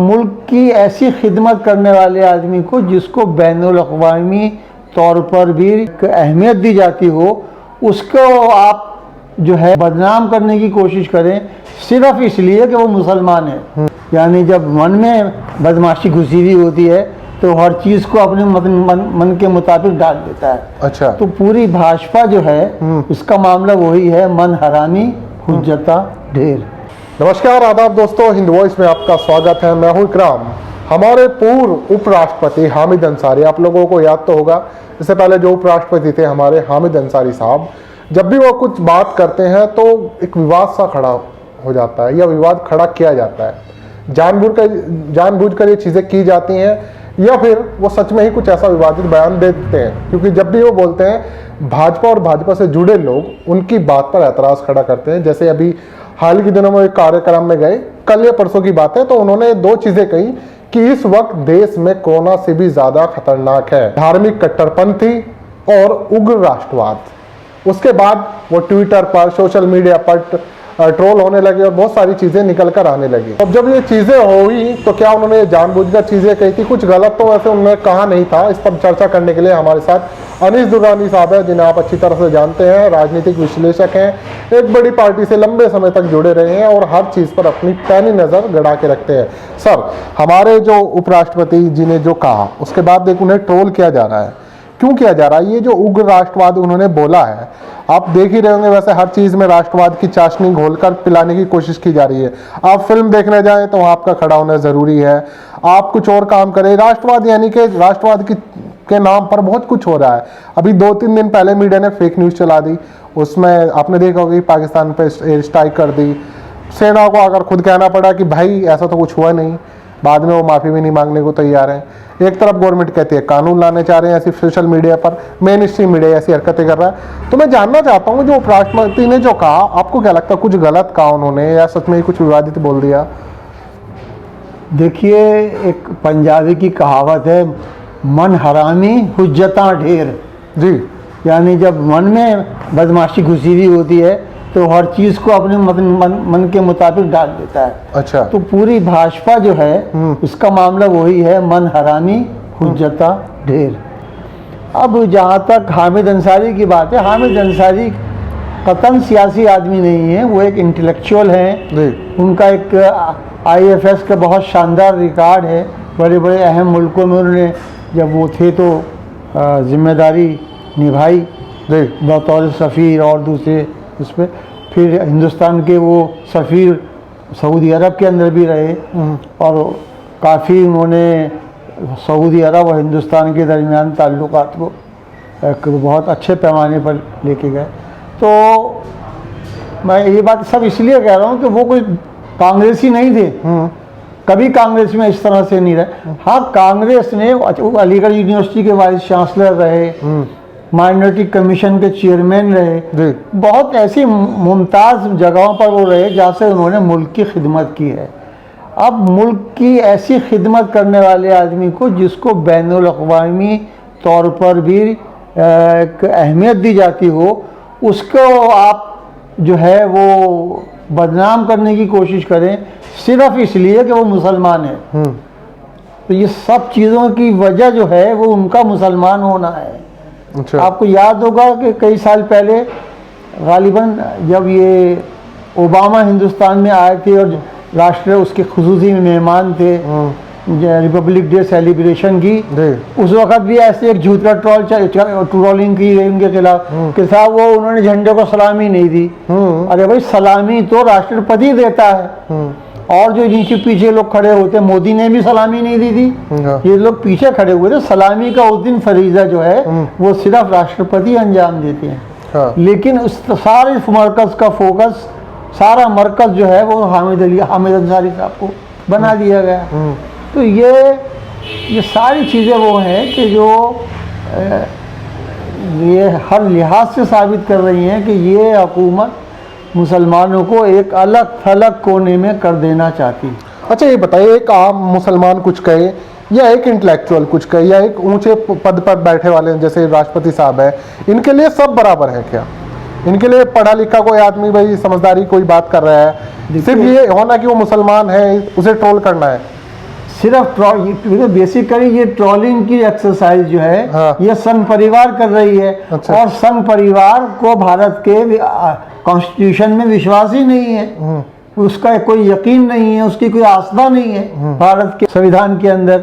मुल्क की ऐसी खिदमत करने वाले आदमी को जिसको बैनुल अक़वामी तौर पर भी अहमियत दी जाती हो, उसको आप जो है बदनाम करने की कोशिश करें सिर्फ इसलिए कि वो मुसलमान है। यानी जब मन में बदमाशी घुसी हुई होती है तो हर चीज़ को अपने मन के मुताबिक डाल देता है। अच्छा, तो पूरी भाजपा जो है इसका मामला वही है, मन हरामी हुज्जता ढेर। नमस्कार, आदाब दोस्तों, हिंद वॉइस में आपका स्वागत है। मैं हूं इकराम। हमारे पूर्व उपराष्ट्रपति हामिद अंसारी, आप लोगों को याद तो होगा, इससे पहले जो उपराष्ट्रपति थे हमारे हामिद अंसारी साहब, जब भी वो कुछ बात करते हैं तो एक विवाद सा खड़ा हो जाता है या विवाद खड़ा किया जाता है। जानबूझकर ये चीज़ें की जाती हैं या फिर वो सच में ही कुछ ऐसा विवादित बयान दे देते हैं, क्योंकि जब भी वो बोलते हैं भाजपा और भाजपा से जुड़े लोग उनकी बात पर एतराज़ खड़ा करते हैं। जैसे अभी हाल के दिनों में एक कार्यक्रम में गए, कल या परसों की बात है, तो उन्होंने दो चीज़ें कही कि इस वक्त देश में कोरोना से भी ज़्यादा खतरनाक है धार्मिक कट्टरपंथी और उग्र राष्ट्रवाद। उसके बाद वो ट्विटर पर, सोशल मीडिया पर ट्रोल होने लगे और बहुत सारी चीज़ें निकल कर आने लगी। अब जब ये चीज़ें हुई तो क्या उन्होंने जानबूझकर चीज़ें कही थी? कुछ गलत तो वैसे उन्होंने कहा नहीं था। इस पर चर्चा करने के लिए हमारे साथ अनीस दुर्रानी साहब हैं, जिन्हें आप अच्छी तरह से जानते हैं, राजनीतिक विश्लेषक हैं, एक बड़ी पार्टी से लंबे समय तक जुड़े रहे हैं और हर चीज़ पर अपनी पैनी नज़र गड़ा के रखते हैं। सर, हमारे जो उपराष्ट्रपति जी ने जो कहा उसके बाद देख उन्हें ट्रोल किया जा रहा है, क्यों किया जा रहा है? ये जो उग्र राष्ट्रवाद उन्होंने बोला है, आप देख ही रहे होंगे, वैसे हर चीज़ में राष्ट्रवाद की चाशनी घोलकर पिलाने की कोशिश की जा रही है। आप फिल्म देखने जाएं तो आपका खड़ा होना ज़रूरी है, आप कुछ और काम करें। राष्ट्रवाद यानी कि राष्ट्रवाद के नाम पर बहुत कुछ हो रहा है। अभी 2-3 दिन पहले मीडिया ने फेक न्यूज़ चला दी, उसमें आपने देखा होगा कि पाकिस्तान पर एयर स्ट्राइक कर दी। सेना को अगर खुद कहना पड़ा कि भाई ऐसा तो कुछ हुआ नहीं, बाद में वो माफ़ी भी नहीं मांगने को तैयार हैं। एक तरफ गवर्नमेंट कहती है कानून लाने चाह रहे हैं, ऐसी सोशल मीडिया पर मेन स्ट्रीम मीडिया ऐसी हरकतें कर रहा है। तो मैं जानना चाहता हूँ, जो उपराष्ट्रपति ने जो कहा, आपको क्या लगता है कुछ गलत कहा उन्होंने या सच में ही कुछ विवादित बोल दिया? देखिए, एक पंजाबी की कहावत है, मन हरामी हुज्जता ढेर। जी, यानी जब मन में बदमाशी घुसी हुई होती है तो हर चीज़ को अपने मन के मुताबिक डाल देता है। अच्छा, तो पूरी भाजपा जो है उसका मामला वही है, मन हरामी हुज्जता ढेर। अब जहाँ तक हामिद अंसारी की बात है, हामिद अंसारी कतन सियासी आदमी नहीं है, वो एक इंटेलेक्चुअल हैं। उनका एक IFS का बहुत शानदार रिकॉर्ड है। बड़े बड़े अहम मुल्कों में उन्होंने जब वो थे तो जिम्मेदारी निभाई बतौर सफ़ीर और दूसरे उस पर। फिर हिंदुस्तान के वो सफ़ीर सऊदी अरब के अंदर भी रहे और काफ़ी उन्होंने सऊदी अरब और हिंदुस्तान के दरमियान ताल्लुकात को एक बहुत अच्छे पैमाने पर लेके गए। तो मैं ये बात सब इसलिए कह रहा हूँ कि वो कोई कांग्रेसी नहीं थे, कभी कांग्रेस में इस तरह से नहीं रहे। हाँ, कांग्रेस ने अलीगढ़ यूनिवर्सिटी के वाइस चांसलर रहे, माइनॉरिटी कमीशन के चेयरमैन रहे, बहुत ऐसी मुमताज़ जगहों पर वो रहे जहाँ से उन्होंने मुल्क की खिदमत की है। अब मुल्क की ऐसी खिदमत करने वाले आदमी को जिसको बैनुल अक़वामी तौर पर भी एक अहमियत दी जाती हो, उसको आप जो है वो बदनाम करने की कोशिश करें सिर्फ इसलिए कि वो मुसलमान है। तो ये सब चीज़ों की वजह जो है वो उनका मुसलमान होना है। अच्छा। आपको याद होगा कि कई साल पहले गालिबन जब ये ओबामा हिंदुस्तान में आए थे और राष्ट्र उसके खुसूसी मेहमान थे, रिपब्लिक डे सेलिब्रेशन की, उस वक्त भी ऐसे एक झूठा ट्रोलिंग की गई उनके खिलाफ कि साहब वो उन्होंने झंडे को सलामी नहीं दी। अरे भाई, सलामी तो राष्ट्रपति देता है और जो नीचे पीछे लोग खड़े होते, मोदी ने भी सलामी नहीं दी थी, ये लोग पीछे खड़े हुए थे। सलामी का उस दिन फरीजा जो है वो सिर्फ राष्ट्रपति अंजाम देते हैं। हाँ। लेकिन उस सारे मरकज़ का फोकस, सारा मरकज़ जो है वो हामिद अंसारी साहब को बना दिया गया। तो ये सारी चीज़ें वो हैं कि जो ये हर लिहाज से साबित कर रही हैं कि ये हुकूमत मुसलमानों को एक अलग थलग कोने में कर देना चाहती। अच्छा, ये बताइए, एक आम मुसलमान कुछ कहे या एक इंटेलेक्चुअल कुछ कहे या एक ऊंचे पद पर बैठे वाले जैसे राष्ट्रपति साहब है, इनके लिए सब बराबर है क्या? इनके लिए पढ़ा लिखा कोई आदमी, भाई समझदारी कोई बात कर रहा है, सिर्फ ये होना कि वो मुसलमान है उसे ट्रोल करना है? सिर्फ बेसिकली ये ट्रोलिंग की एक्सरसाइज जो है हाँ। ये संघ परिवार कर रही है। अच्छा। और संघ परिवार को भारत के कॉन्स्टिट्यूशन में विश्वास ही नहीं है, उसका कोई यकीन नहीं है, उसकी कोई आस्था नहीं है भारत के संविधान के अंदर।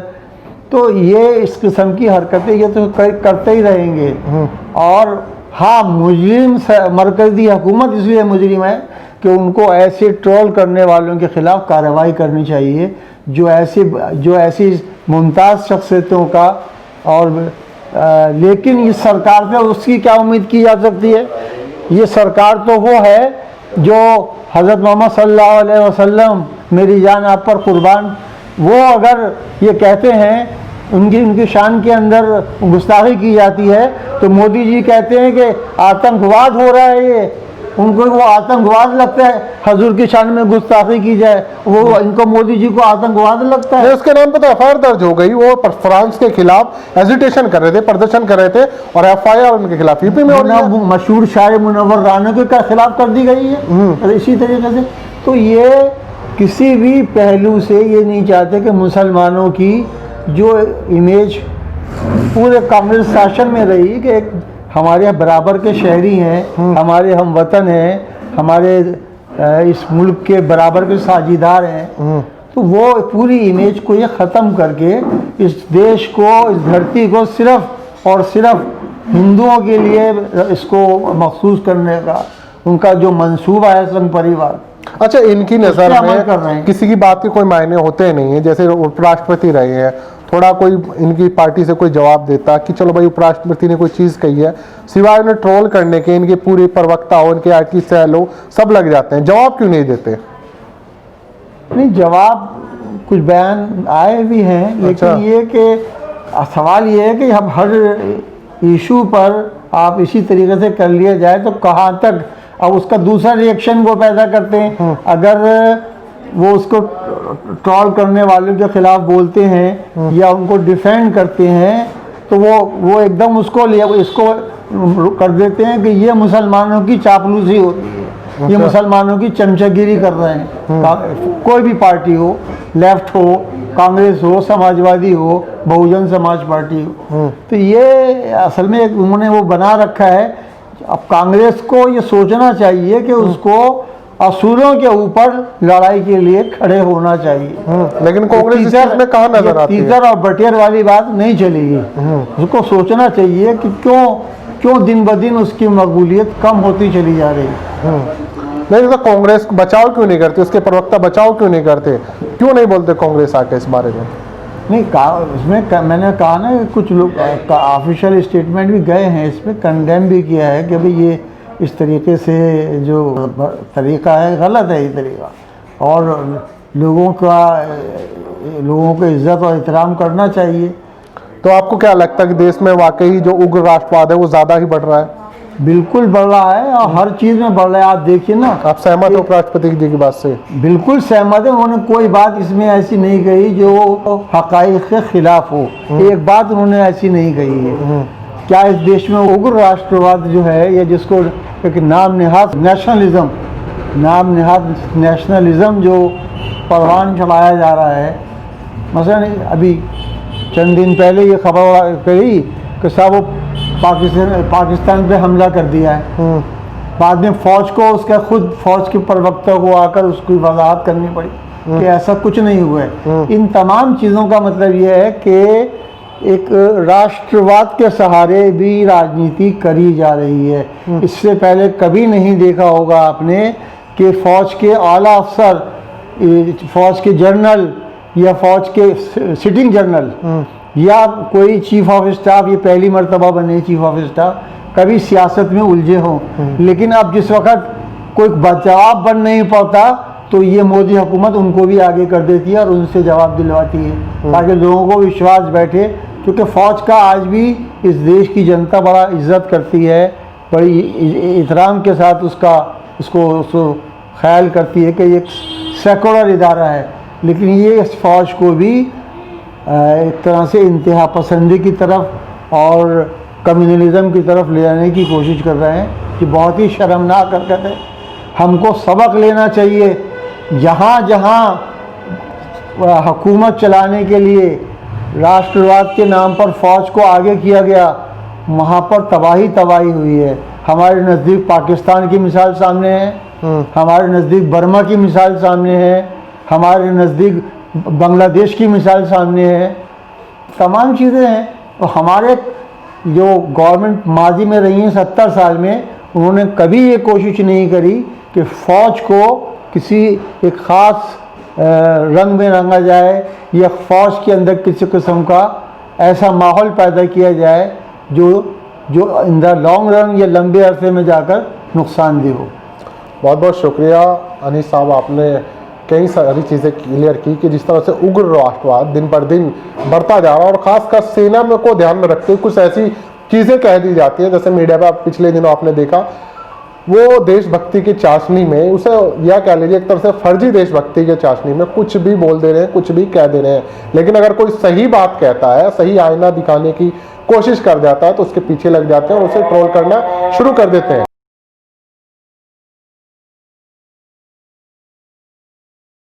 तो ये इस किस्म की हरकतें ये तो करते ही रहेंगे। और हाँ, मुजरिम मरकजी हुकूमत इसलिए मुजरिम है कि उनको ऐसे ट्रोल करने वालों के खिलाफ कार्रवाई करनी चाहिए जो ऐसी मुमताज़ शख्सियतों का। और लेकिन इस सरकार से उसकी क्या उम्मीद की जा सकती है? ये सरकार तो वो है जो हज़रत मोहम्मद सल्लल्लाहु अलैहि वसल्लम मेरी जान आप पर कुर्बान, वो अगर ये कहते हैं उनकी शान के अंदर गुस्ताखी की जाती है तो मोदी जी कहते हैं कि आतंकवाद हो रहा है, ये उनको वो आतंकवाद लगता है हजूर की शान में गुस्ताखी की जाए, वो इनको मोदी जी को आतंकवाद लगता है। उसके नाम पे तो एफआईआर दर्ज हो गई, वो फ्रांस के खिलाफ एजिटेशन कर रहे थे, प्रदर्शन कर रहे थे और एफआईआर उनके खिलाफ यूपी में हो रही है। मशहूर शायर मुनव्वर राना के खिलाफ कर दी गई है। और इसी तरीके से तो ये किसी भी पहलू से ये नहीं चाहते कि मुसलमानों की जो इमेज पूरे कांग्रेस शासन में रही कि एक हमारे बराबर के शहरी हैं, हमारे हम वतन हैं, हमारे इस मुल्क के बराबर के साझीदार हैं, तो वो पूरी इमेज को ये ख़त्म करके इस देश को, इस धरती को सिर्फ और सिर्फ हिंदुओं के लिए इसको मखसूस करने का उनका जो मंसूबा है संघ परिवार। अच्छा, इनकी नज़र कर रहे में हैं। किसी की बात के कोई मायने होते नहीं है। जैसे उपराष्ट्रपति रहे हैं, थोड़ा कोई इनकी पार्टी से कोई जवाब देता कि चलो भाई उपराष्ट्रपति ने कोई चीज़ कही है, सिवाय उन्हें ट्रोल करने के इनके पूरे प्रवक्ता हो, इनके आईटी सेल हो, सब लग जाते हैं। जवाब क्यों नहीं देते? नहीं, जवाब कुछ बयान आए भी हैं, लेकिन अच्छा। ये कि सवाल ये है कि हम हर इशू पर आप इसी तरीके से कर लिया जाए तो कहाँ तक। अब उसका दूसरा रिएक्शन वो पैदा करते हैं, अगर वो उसको ट्रोल करने वालों के खिलाफ बोलते हैं या उनको डिफेंड करते हैं तो वो एकदम इसको कर देते हैं कि ये मुसलमानों की चापलूसी होती है, ये मुसलमानों की चमचागिरी कर रहे हैं। कोई भी पार्टी हो, लेफ्ट हो, कांग्रेस हो, समाजवादी हो, बहुजन समाज पार्टी हो, तो ये असल में उन्होंने वो बना रखा है। अब कांग्रेस को ये सोचना चाहिए कि उसको असूलों के ऊपर लड़ाई के लिए खड़े होना चाहिए। लेकिन कांग्रेस इस चीज में कहाँ नजर आती है? तीतर और बटेर वाली बात नहीं चलेगी। उसको सोचना चाहिए कि क्यों दिन ब दिन उसकी मकबूलियत कम होती चली जा रही है। नहीं, तो कांग्रेस बचाव क्यों नहीं करते? उसके प्रवक्ता बचाव क्यों नहीं करते? क्यों नहीं बोलते कांग्रेस आके इस बारे में? नहीं, उसमें मैंने कहा ना कि कुछ लोग ऑफिशियल स्टेटमेंट भी गए हैं, इसमें कंडेम भी किया है कि भाई ये इस तरीके से जो तरीका है गलत है ये तरीका, और लोगों को इज्जत और एहतराम करना चाहिए। तो आपको क्या लगता है कि देश में वाकई जो उग्र राष्ट्रवाद है वो ज़्यादा ही बढ़ रहा है? बिल्कुल बढ़ रहा है और हर चीज़ में बढ़ रहा है। आप देखिए ना। आप सहमत हो उपराष्ट्रपति जी की बात से? बिल्कुल सहमत है। उन्होंने कोई बात इसमें ऐसी नहीं कही जो हक़ाइक़ के खिलाफ हो। एक बात उन्होंने ऐसी नहीं कही है। क्या इस देश में उग्र राष्ट्रवाद जो है, या जिसको एक नाम नेहाद नेशनलिज्म जो परवान चलाया जा रहा है, मसलन अभी चंद दिन पहले ये खबर कही कि साहब वो पाकिस्तान पे हमला कर दिया है, बाद में फ़ौज को खुद फ़ौज के प्रवक्ता को आकर उसकी वजाहत करनी पड़ी कि ऐसा कुछ नहीं हुआ है। इन तमाम चीज़ों का मतलब ये है कि एक राष्ट्रवाद के सहारे भी राजनीति करी जा रही है। इससे पहले कभी नहीं देखा होगा आपने कि फ़ौज के आला अफसर, फ़ौज के जनरल या फ़ौज के सिटिंग जनरल या कोई चीफ ऑफ स्टाफ, ये पहली मर्तबा बने चीफ ऑफ स्टाफ, कभी सियासत में उलझे हों। लेकिन अब जिस वक्त कोई जवाब बन नहीं पाता तो ये मोदी हुकूमत उनको भी आगे कर देती है और उनसे जवाब दिलवाती है ताकि लोगों को विश्वास बैठे। क्योंकि फ़ौज का आज भी इस देश की जनता बड़ा इज़्ज़त करती है, बड़ी एहतराम के साथ उसको ख्याल करती है कि ये सेकुलर इदारा है। लेकिन ये इस फ़ौज को भी एक तरह से इंतहा पसंदी की तरफ और कम्युनलिज्म की तरफ ले जाने की कोशिश कर रहे हैं, कि बहुत ही शर्मनाक हरकत है। हमको सबक लेना चाहिए। जहाँ जहाँ हुकूमत चलाने के लिए राष्ट्रवाद के नाम पर फ़ौज को आगे किया गया, वहाँ पर तबाही हुई है। हमारे नज़दीक पाकिस्तान की मिसाल सामने है, हमारे नज़दीक बर्मा की मिसाल सामने है, हमारे नज़दीक बांग्लादेश की मिसाल सामने है। तमाम चीज़ें हैं। तो हमारे जो गवर्नमेंट माजी में रही हैं 70 साल में, उन्होंने कभी ये कोशिश नहीं करी कि फ़ौज को किसी एक ख़ास रंग में रंगा जाए या फ़ौज के अंदर किसी किस्म का ऐसा माहौल पैदा किया जाए जो इन द लॉन्ग रन या लंबे अरसे में जाकर नुकसानदेह हो। बहुत बहुत शुक्रिया अनीस साहब, आपने कई सारी चीज़ें क्लियर की कि जिस तरह से उग्र राष्ट्रवाद दिन पर दिन बढ़ता जा रहा है और ख़ासकर सेना में को ध्यान में रखते हुए कुछ ऐसी चीज़ें कह दी जाती हैं, जैसे मीडिया पर पिछले दिनों आपने देखा वो देशभक्ति की चाशनी में, उसे या कह लीजिए एक तरह से फर्जी देशभक्ति के चाशनी में कुछ भी बोल दे रहे हैं, कुछ भी कह दे रहे हैं। लेकिन अगर कोई सही बात कहता है, सही आईना दिखाने की कोशिश कर जाता है तो उसके पीछे लग जाते हैं और उसे ट्रोल करना शुरू कर देते हैं।